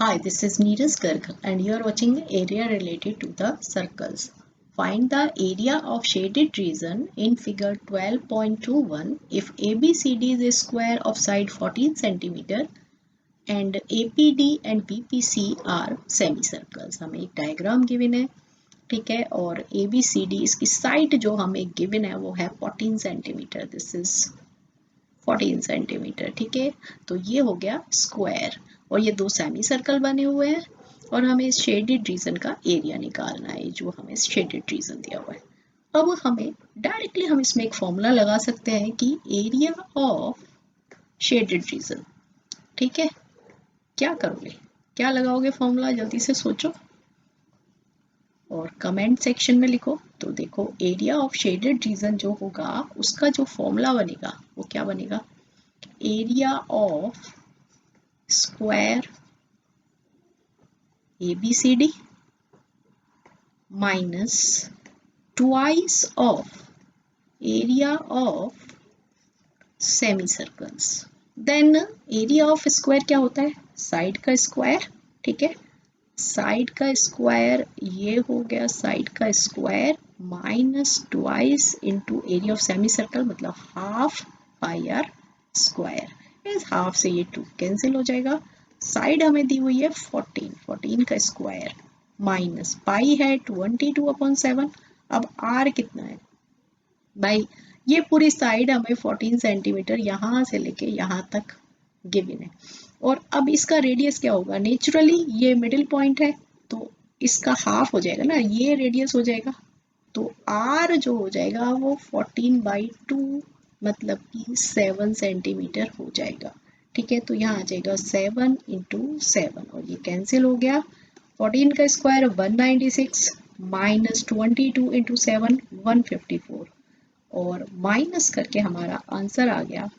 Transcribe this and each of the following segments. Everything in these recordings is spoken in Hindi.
Hi, this is Neeraj Garg and you are watching area related to the circles. Find the area of shaded region in figure 12.21 if ABCD is a square of side 14 cm and APD and BPC are semicircles. हमें एक डायग्राम गिवन है, ठीक है, और ABCD इसकी साइड जो हमें गिवन है वो है 14 सेंटीमीटर. दिस इज 14 सेंटीमीटर, ठीक है. तो ये हो गया स्क्वायर और ये दो सेमी सर्कल बने हुए हैं और हमें इस शेडेड रीजन का एरिया निकालना है जो हमें शेडेड रीजन दिया हुआ है. अब हमें डायरेक्टली हम इसमें एक फॉर्मूला लगा सकते हैं कि एरिया ऑफ शेडेड रीजन, ठीक है. क्या करोगे, क्या लगाओगे फॉर्मूला, जल्दी से सोचो और कमेंट सेक्शन में लिखो. तो देखो एरिया ऑफ शेडेड रीजन जो होगा उसका जो फॉर्मूला बनेगा वो क्या बनेगा, area of square ABCD minus twice of area of semi circles. Then area of square क्या होता है, साइड का स्क्वायर, ठीक है. साइड का स्क्वायर ये हो गया साइड का square minus twice into area of semi circle मतलब हाफ पाई आर स्क्वायर. इस हाफ से ये 2 कैंसिल हो जाएगा. साइड हमें दी हुई है 14 का स्क्वायर माइनस पाई है 22/7. अब आर कितना है भाई, ये पूरी साइड हमें 14 सेंटीमीटर यहाँ से लेके यहाँ तक गिवन है. और अब इसका रेडियस क्या होगा, नेचुरली ये मिडिल पॉइंट है तो इसका हाफ हो जाएगा ना, ये रेडियस हो जाएगा. तो आर जो हो जाएगा वो 14/2 मतलब कि 7 सेंटीमीटर हो जाएगा, ठीक है. तो यहाँ आ जाएगा 7 × 7 और ये कैंसिल हो गया. 14 का स्क्वायर 196 माइनस 22 × 7 154 और माइनस करके हमारा आंसर आ गया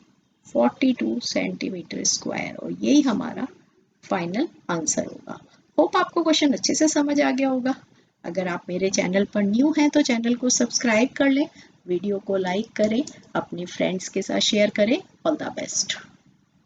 42 सेंटीमीटर स्क्वायर और यही हमारा फाइनल आंसर होगा. होप आपको क्वेश्चन अच्छे से समझ आ गया होगा. अगर आप मेरे चैनल पर न्यू हैं तो चैनल को सब्सक्राइब कर लें, वीडियो को लाइक करें, अपने फ्रेंड्स के साथ शेयर करें. All the best.